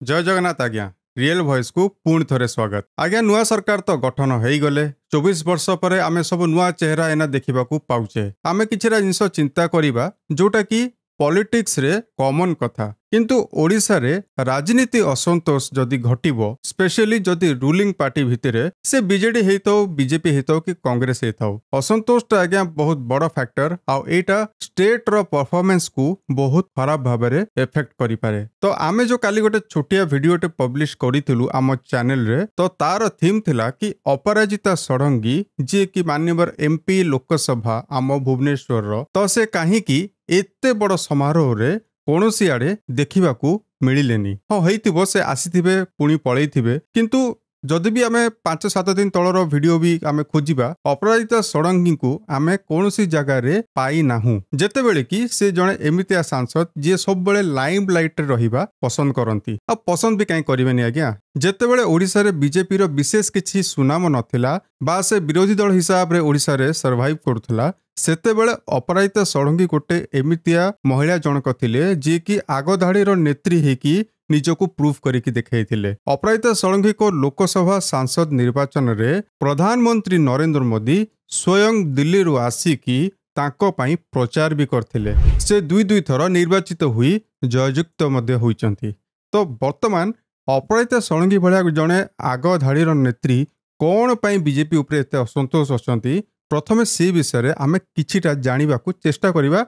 जय जगन्नाथ आज्ञा real voice को पुणी थे स्वागत आज्ञा नुआ सरकार तो गठन हो गले 24 वर्ष पर आम सब नुआ चेहरा एना देखा पाऊे आम कि जिन चिंता करवा जोटा कि पॉलिटिक्स रे कॉमन कथा किंतु ओडिशा रे राजनीति असंतोष जदि घटिबो स्पेशली जदि रूलिंग पार्टी भितर से बीजेडी हेतो बीजेपी हेतो कि कांग्रेस हेतो असंतोष टा आज्ञा बहुत बड़ फैक्टर आ एटा स्टेट रो परफॉर्मेंस को बहुत खराब भाव में इफेक्ट करि पारे। तो आमे जो काली गोटे छोटिया वीडियोटे पब्लिश करिथिलु आम चैनल रे तो तार थीम थिला कि अपराजिता षडंगी जे कि माननीय एमपी लोकसभा आम भुवनेश्वर रो तो से काहे कि एते बड़ समारोह रे कौनसी आड़े देखा मिलेनि हाँ होइथिबो से आसीथिबे पुणी पळैथिबे किंतु जदि भी आमे 5-7 दिन तलर वीडियो भी आमे खोजिबा अपराजिता षडंगी को आमे कौनसी जगह रे पाई नाहु जेतेबेले कि से जणे एमितिया सांसद जे सब बेले लाइम लाइट रे रहिबा पसंद करंती आ पसंद भी काई करिवेनी आज्ञा जेतेबेले ओडिसा रे बीजेपी रो विशेष किछि सुनाम नथिला बा से विरोधी दल हिसाब रे ओडिसा रे सर्वाइव करथला सेतेबेले अपराजिता षडंगी गोटे एमितिया महिला जनक थिले जे कि आग धाड़ीर नेत्री हेकी निजको प्रूफ करके देखैथिले। अपराजिता षडंगी को लोकसभा सांसद निर्वाचन रे प्रधानमंत्री नरेंद्र मोदी स्वयं दिल्ली रु आसिकी तांको पाई प्रचार भी करथिले से दुई थर निर्वाचित हुई जययुक्त मध्य होइचंती। तो वर्तमान अपराजिता षडंगी भलिया जणे आग धाड़ीर नेत्री कौन पाई बीजेपी उपरे एते असंतोष अछंती प्रथमे से विषय आमे किछिटा जानिबा को चेष्टा करिबा।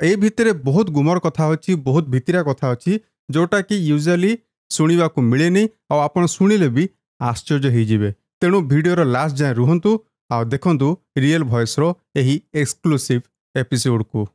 ए भितरे बहुत गुमर कथा अछि बहुत भितरिया कथा अछि जोटा कि यूजुअली शुणा को मिलेनी और आपन शुणिले भी आश्चर्य हो जिवे। तेणु वीडियोर लास्ट जाए रुहंतु आ देखंतु रियल वॉइस रो एही एक्सक्लूसिव एपिसोड को।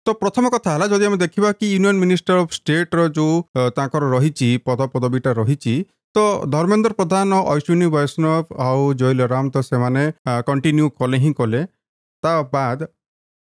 तो प्रथम कथा है जदि हम देखा कि यूनियन मिनिस्टर ऑफ स्टेट रो जो तांकर रही पद पदवीटा रही तो धर्मेंद्र प्रधान अश्विनी वैष्णव आउ जयलराम तो से माने कंटिन्यू कले ही कले ता बाद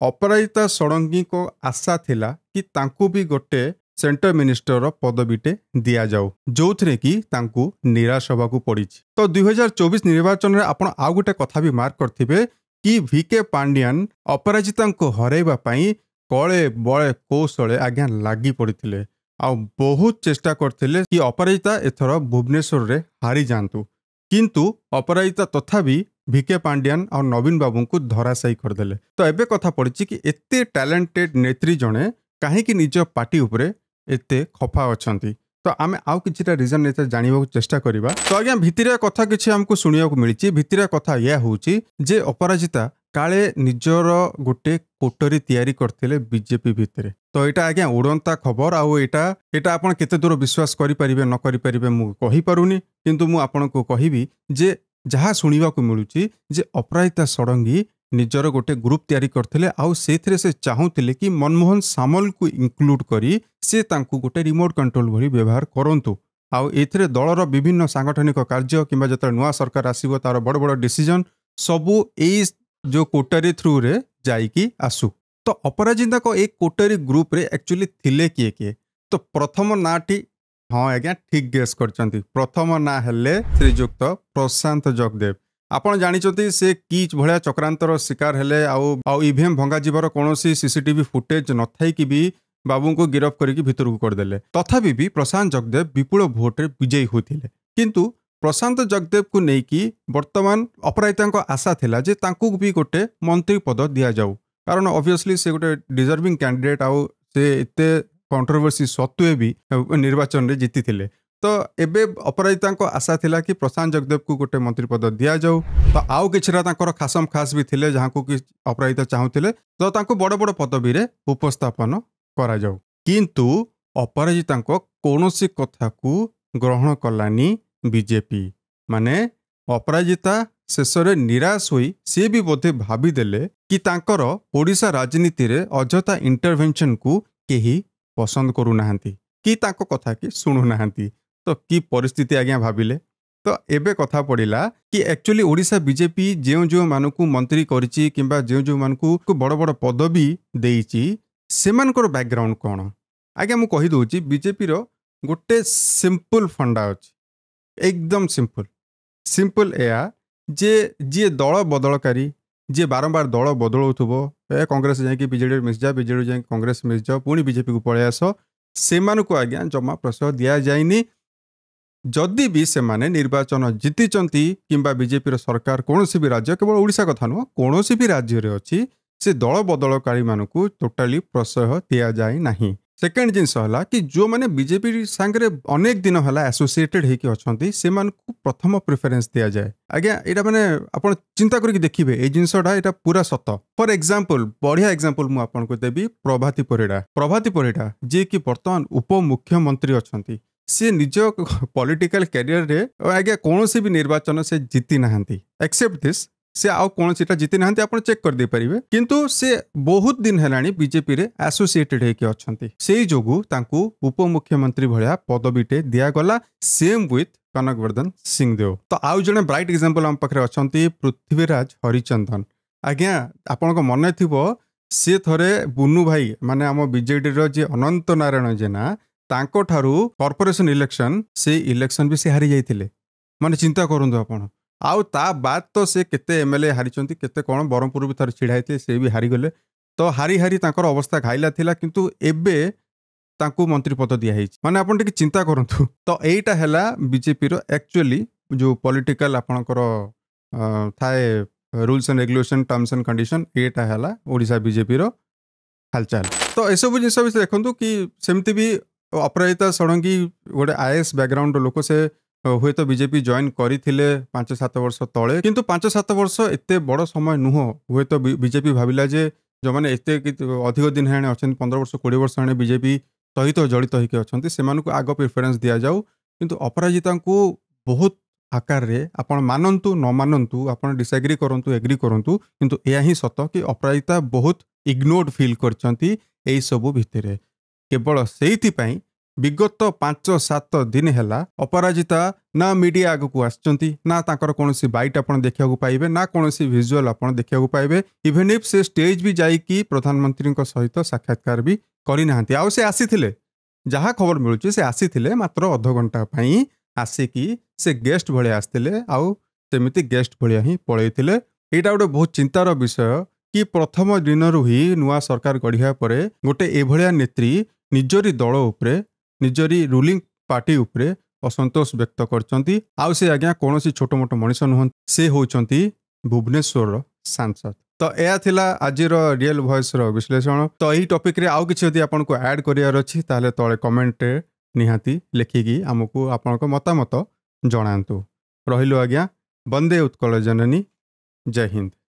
अपराजिता षडंगी को आशा थिला कि तांकू भी गोटे सेंटर मिनिस्टर पदवीटे दिया जाऊ जो थे कि तांकू निराश होगा पड़ी। तो 2024 निर्वाचन में आपण आउ गोटे कथा भी मार्क करथिबे कि वीके पांड्यान अपराजिता को हरैबा पई कले बले कौशले आज्ञा लगी पड़ते आ बहुत चेष्टा करथिले कि अपराजिता एथर भुवनेश्वर रे हारी जांतु किंतु अपराजिता तथापि वीके पांड्यान और नवीन बाबू को धराशायी करदेले। तो एबे कथा पड़ी कि एते टैलेंटेड नेत्री जणे काहेकि निज पार्टी उपरे एते खफा अछंती। तो आमे आउ किछिटा रीजन एते जानिबा चेष्टा करिबा। तो आज्ञा भितरिया कथा किछि हमको सुनिया को मिलिछि। भितरिया कथा या होउछि जे अपराजिता काले निजर गोटे कोटरी तैयारी करथिले बीजेपी भितरे। तो एटा आज्ञा उड़ंता खबर आउ एटा आपण केते दूर विश्वास करि परिबे न करि परिबे मु कहि पारुनी किंतु मु आपण को कहिबी जे जहाँ शुणा को मिलूँ जे अपराजिता षडंगी निजर गोटे ग्रुप तैयारी करथिले आउ सेथिरे से चाहूतिले कि मनमोहन सामल को इंक्लूड करी से तांकू गोटे रिमोट कंट्रोल भली व्यवहार करंतु आउ एथिरे दलर विभिन्न सांगठनिक कार्य किंबा जतरा नुआ सरकार आसीबो तार बड़ बड़ डिसीजन सबू एई जो कोटरी थ्रू रे जाइकी आसु। तो अपराजिता को एक कोटरी ग्रुप रे एक्चुअली थिले किए किए तो प्रथम नाटी हाँ आज्ञा ठीक गेस करचंती प्रथम ना हेले श्रीजुक्त प्रशांत जगदेव। आपण जानिचंती से कि भलिया चक्रांतर शिकार हेले आउ ईवीएम भंगा जीवर कोनोसी सीसीटीवी फुटेज न थाई कि भी बाबू को गिरफ करके भीतर को करदेले तथापि भी प्रशांत जगदेव विपुल भोट रे विजयी होतिले किंतु प्रशांत जगदेव को नेकी वर्तमान अपराजिता आशा थिला जे तांकू भी गोटे मंत्री पद दिया जाऊ कारण ऑब्वियसली से गोटे डिजर्विंग कैंडिडेट आउ से एते कंट्रोवर्सी सत्वे भी निर्वाचन रे जीति थिले। तो एबे अपराजिता आशा थिला कि प्रशांत जगदेव को गोटे मंत्री पद दिया जाऊ। तो आउ किछरा तांकर खासम खास भी थिले जहाँ को कि अपराजिता चाहूतिले तो तांको बड़ बड़ पदवी रे उपस्थापन करा जाऊ किंतु अपराजिता कोनोसी कथा को ग्रहण कलानी बीजेपी माने अपराजिता शेष रे निराश होई सी भी बोधे भावीदेले कि तांकर ओडिशा राजनीति रे अजथा इंटरवेंशन को केही पसंद करू नाहंती कि तांको कथा कि सुनु नाहंती। तो की परिस्थिति आज्ञा भाविले। तो एबे कथा पड़िला कि एक्चुअली ओडिशा बीजेपी जो मानकू मंत्री करिछि किंबा जो मानकू बड़ बड़ पदवी देइछि सेमानकर बैकग्राउंड कौन आज्ञा मु कहि दोछि बीजेपी रो गोटे सिंपल फंडा अछि एकदम सिंपल एया जे जी दल बदलकारी जी बारंबार दल बदलाउथुबो ए कांग्रेस जाइए बीजेडी मिसजा बीजेडी जाइए कांग्रेस मिसजा पुणी बीजेपी को पळै आस सेमानकु आज्ञा जमा प्रश्रय दिया जाइनी जदि भी से माने निर्वाचन जीतिचंती किंबा बीजेपी सरकार कौन भी राज्य केवल ओडिशा कथा नुह कौन भी राज्य रे अछि से दल बदलकारी मानकु टोटाली प्रश्रय दिया जाए नाही। सेकेंड जिनस है कि जो मैंने बीजेपी सांगरे अनेक दिन है एसोसिएटेड होके अच्छा से प्रथम प्रिफरेन्स दि जाए आज्ञा यहाँ मैंने आप चिंता करके देखिए ये जिनसटा यहाँ पूरा सत फॉर एग्जांपल बढ़िया एग्जांपल मुझे आपको देवी प्रभाती परिड़ा जी कि बर्तमान उपमुख्यमंत्री अच्छा सी निज पॉलिटिकल कैरियर रे आज्ञा कौन भी निर्वाचन से जीति ना एक्सेप्ट दिस से आउ कौन सीटा जीति ना आप चेक कर दे पारिबे किंतु से बहुत दिन हेलानी बीजेपी रे एसोसिएटेड होके अच्छंती सेही जोगु तांकू उपमुख्यमंत्री भलिया पदवीटे दिया गला सेम विथ कनकवर्धन सिंहदेव। तो आउ जने ब्राइट एग्जांपल हम पाखरे अच्छंती पृथ्वीराज हरिचंदन आज्ञा आपन को मन थिबो से थरे बुनु भाई माने हम बीजेडी रो जे अनंत नारायण जेना तांको ठारू कॉर्पोरेशन इलेक्शन से इलेक्शन भी से हारी जाइथिले माने चिंता करंदो आपण आउ ता बाद तो से केते एमएलए हारिचंती केते कोन बरमपुर भी थर छिड़ाइते से भी हारी गले तो हारी हारी तांकर अवस्था घाइला थिला किंतु एबे तांकू मंत्री पद दिया हिच माने आपण टिके चिंता करंतु तो एटा हैला बीजेपी रो एक्चुअली जो पॉलिटिकल आपणकर थाए rules and regulation terms and condition एटा हैला ओडिशा बीजेपी रो हालचाल। तो एसबू जिनस भी देखंतु कि सेमती भी अपराजिता षडंगी गोटे आईएएस बैकग्राउंड लोक से हुए तो बीजेपी जॉइन करथिले 5-7 वर्ष तले किंतु 5-7 वर्ष एते बड़ समय नुह हुए तो बीजेपी भाविला जे जो माने एते अधिक दिन हेणे अछन 15 वर्ष 20 वर्ष हेणे बीजेपी सहित जड़ित होके अछंती सेमानकु आग प्रेफरेंस दिया जाऊ किंतु अपराजिता को बहुत आकार रे आपण मानंतु न मानंतु आपण डिसएग्री करंतु एग्री करंतु किंतु एया ही सत कि अपराजिता बहुत इग्नोर्ड फील करचंती एई सबु भितरे केवल सेइथि पई विगत 5-7 दिन हैला अपराजिता ना मीडिया आग को आसचंती ना तांकर कोनोसी बाइट आपण देखिया को पाइबे ना कोनोसी विजुअल आपण देखिया को पाइबे इवन इफ से स्टेज भी जाई कि प्रधानमंत्री को सहित साक्षात्कार भी करि नाहंती आउ से आसीथिले जहा खबर मिलुची से आसीथिले मात्र आधा घंटा पई आसिकी से गेस्ट भले आसथिले आउ सेमिति गेस्ट भलिया ही पळैथिले एटा गोटे बहुत चिंतार विषय कि प्रथम दिनरु ही नुआ सरकार गढ़िया परे गोटे एभलिया नेत्री निजरी दल उपरे निजरी रूलिंग पार्टी उपरे असंतोष व्यक्त करचंती आउ से आज्ञा कोनोसी छोटो मोटो मनीष नुहं से होचंती भुवनेश्वर सांसद। तो एया थिला आजिर रियल वॉइस रो विश्लेषण। तो एही टॉपिक रे आउ किछि यदि आपन को ऐड करियार अछि ताले तळे कमेंट रे निहाती लेखिकी हमकु आपन को मतामत जणांतु। रहिलो आज्ञा वंदे उत्कल जननी जय हिंद।